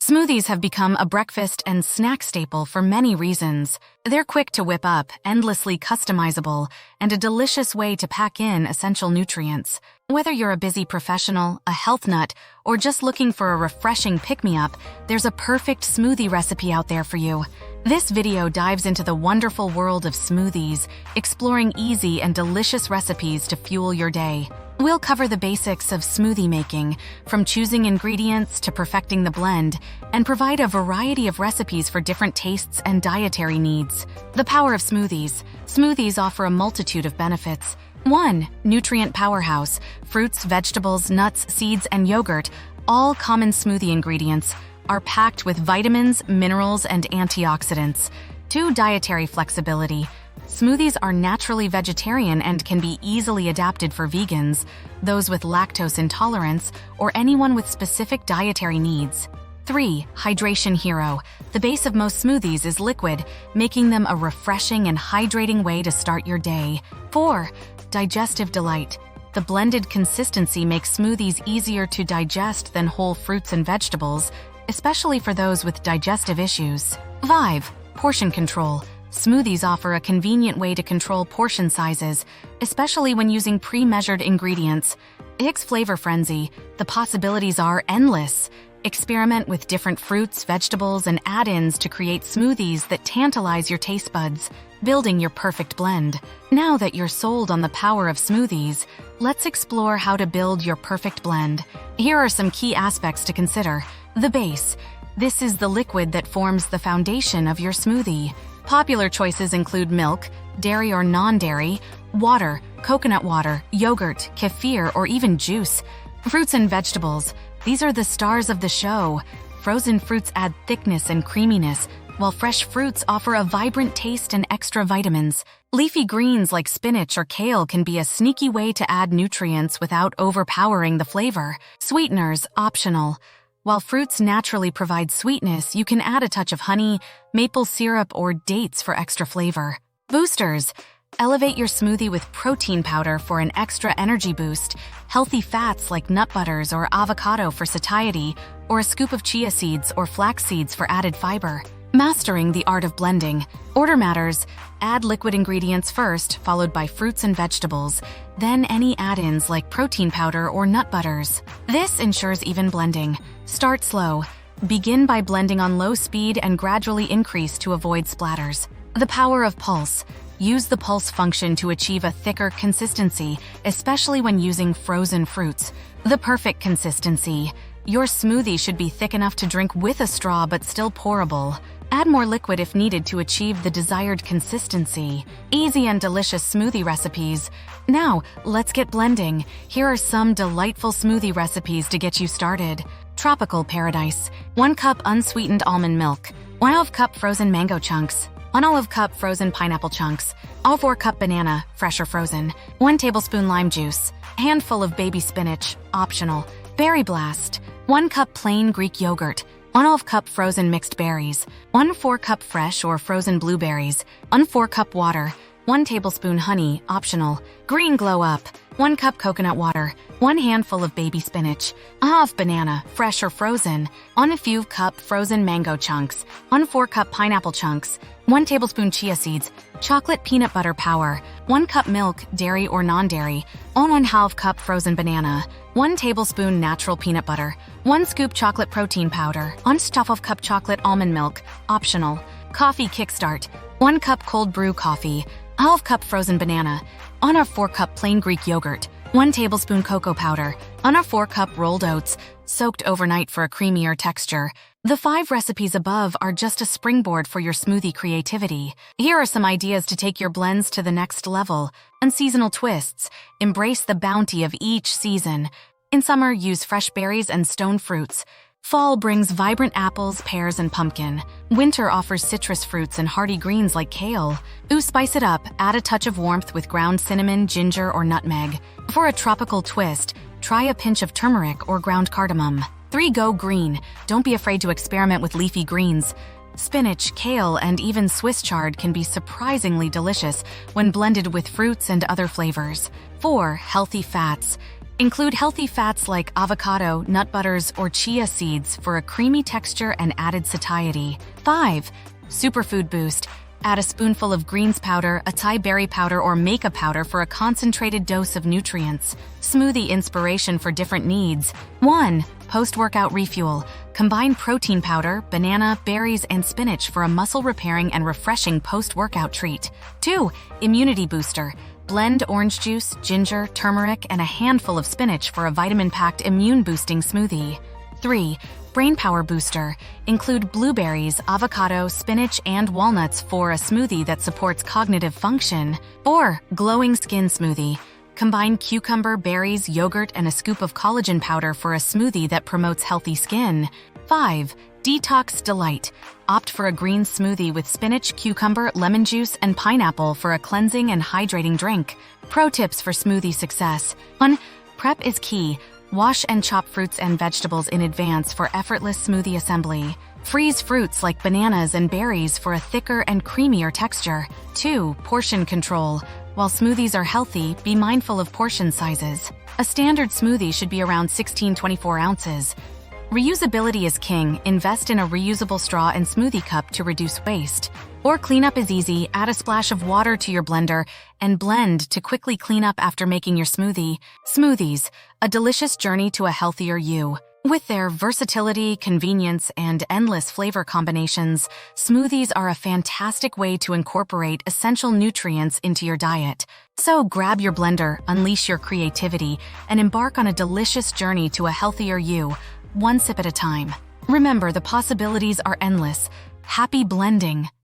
Smoothies have become a breakfast and snack staple for many reasons. They're quick to whip up, endlessly customizable, and a delicious way to pack in essential nutrients. Whether you're a busy professional, a health nut, or just looking for a refreshing pick-me-up, there's a perfect smoothie recipe out there for you. This video dives into the wonderful world of smoothies, exploring easy and delicious recipes to fuel your day. We'll cover the basics of smoothie making, from choosing ingredients to perfecting the blend, and provide a variety of recipes for different tastes and dietary needs. The power of smoothies. Smoothies offer a multitude of benefits. 1. Nutrient powerhouse. Fruits, vegetables, nuts, seeds, and yogurt, all common smoothie ingredients, are packed with vitamins, minerals, and antioxidants. 2. Dietary flexibility. Smoothies are naturally vegetarian and can be easily adapted for vegans, those with lactose intolerance, or anyone with specific dietary needs. 3. Hydration hero. The base of most smoothies is liquid, making them a refreshing and hydrating way to start your day. 4. Digestive delight. The blended consistency makes smoothies easier to digest than whole fruits and vegetables, especially for those with digestive issues. 5. Portion control. Smoothies offer a convenient way to control portion sizes, especially when using pre-measured ingredients. 6. Flavor frenzy. The possibilities are endless. Experiment with different fruits, vegetables, and add-ins to create smoothies that tantalize your taste buds, building your perfect blend. Now that you're sold on the power of smoothies, let's explore how to build your perfect blend. Here are some key aspects to consider. The base. This is the liquid that forms the foundation of your smoothie. Popular choices include milk, dairy or non-dairy, water, coconut water, yogurt, kefir, or even juice. Fruits and vegetables. These are the stars of the show. Frozen fruits add thickness and creaminess, while fresh fruits offer a vibrant taste and extra vitamins. Leafy greens like spinach or kale can be a sneaky way to add nutrients without overpowering the flavor. Sweeteners, optional. While fruits naturally provide sweetness, you can add a touch of honey, maple syrup, or dates for extra flavor. Boosters. Elevate your smoothie with protein powder for an extra energy boost, healthy fats like nut butters or avocado for satiety, or a scoop of chia seeds or flax seeds for added fiber. Mastering the art of blending. Order matters. Add liquid ingredients first, followed by fruits and vegetables, then any add-ins like protein powder or nut butters. This ensures even blending. Start slow. Begin by blending on low speed and gradually increase to avoid splatters. The power of pulse. Use the pulse function to achieve a thicker consistency, especially when using frozen fruits. The perfect consistency. Your smoothie should be thick enough to drink with a straw but still pourable. Add more liquid if needed to achieve the desired consistency. Easy and delicious smoothie recipes. Now, let's get blending. Here are some delightful smoothie recipes to get you started. Tropical Paradise. 1 cup unsweetened almond milk. 1/2 cup frozen mango chunks. 1/2 cup frozen pineapple chunks. 4 cup banana, fresh or frozen. 1 tablespoon lime juice. Handful of baby spinach, optional. Berry blast. 1 cup plain Greek yogurt. 1/2 cup frozen mixed berries. 1/4 cup fresh or frozen blueberries. 1/4 cup water. 1 tablespoon honey, optional. Green glow up. 1 cup coconut water. 1 handful of baby spinach. 1/2 banana, fresh or frozen. 1 cup frozen mango chunks. 1/4 cup pineapple chunks. 1 tablespoon chia seeds. Chocolate peanut butter power. 1 cup milk, dairy or non-dairy. 1/2 cup frozen banana. 1 tablespoon natural peanut butter. 1 scoop chocolate protein powder. 1/2 cup chocolate almond milk, optional. Coffee kickstart. 1 cup cold brew coffee. 1/2 cup frozen banana. 1/4 cup plain Greek yogurt. 1 tablespoon cocoa powder. 1/4 cup rolled oats, soaked overnight for a creamier texture. The 5 recipes above are just a springboard for your smoothie creativity. Here are some ideas to take your blends to the next level. Unseasonal twists. Embrace the bounty of each season. In summer, use fresh berries and stone fruits. Fall brings vibrant apples, pears, and pumpkin. Winter offers citrus fruits and hearty greens like kale. Spice it up, add a touch of warmth with ground cinnamon, ginger, or nutmeg. For a tropical twist, try a pinch of turmeric or ground cardamom. 3. Go green. Don't be afraid to experiment with leafy greens. Spinach, kale, and even Swiss chard can be surprisingly delicious when blended with fruits and other flavors. 4. Healthy fats. Include healthy fats like avocado, nut butters, or chia seeds for a creamy texture and added satiety. 5. Superfood boost. Add a spoonful of greens powder, acai berry powder, or maca powder for a concentrated dose of nutrients. Smoothie inspiration for different needs. 1. Post-workout refuel. Combine protein powder, banana, berries, and spinach for a muscle-repairing and refreshing post-workout treat. 2. Immunity booster. Blend orange juice, ginger, turmeric, and a handful of spinach for a vitamin-packed immune-boosting smoothie. 3. Brain power booster. Include blueberries, avocado, spinach, and walnuts for a smoothie that supports cognitive function. 4. Glowing skin smoothie. Combine cucumber, berries, yogurt, and a scoop of collagen powder for a smoothie that promotes healthy skin. 5. Detox Delight. Opt for a green smoothie with spinach, cucumber, lemon juice, and pineapple for a cleansing and hydrating drink. Pro tips for smoothie success. 1. Prep is key. Wash and chop fruits and vegetables in advance for effortless smoothie assembly. Freeze fruits like bananas and berries for a thicker and creamier texture. 2. Portion control. While smoothies are healthy, be mindful of portion sizes. A standard smoothie should be around 16-24 ounces. Reusability is king. Invest in a reusable straw and smoothie cup to reduce waste. Or cleanup is easy. Add a splash of water to your blender and blend to quickly clean up after making your smoothie. Smoothies, a delicious journey to a healthier you. With their versatility, convenience, and endless flavor combinations, smoothies are a fantastic way to incorporate essential nutrients into your diet. So grab your blender, unleash your creativity, and embark on a delicious journey to a healthier you, one sip at a time. Remember, the possibilities are endless. Happy blending!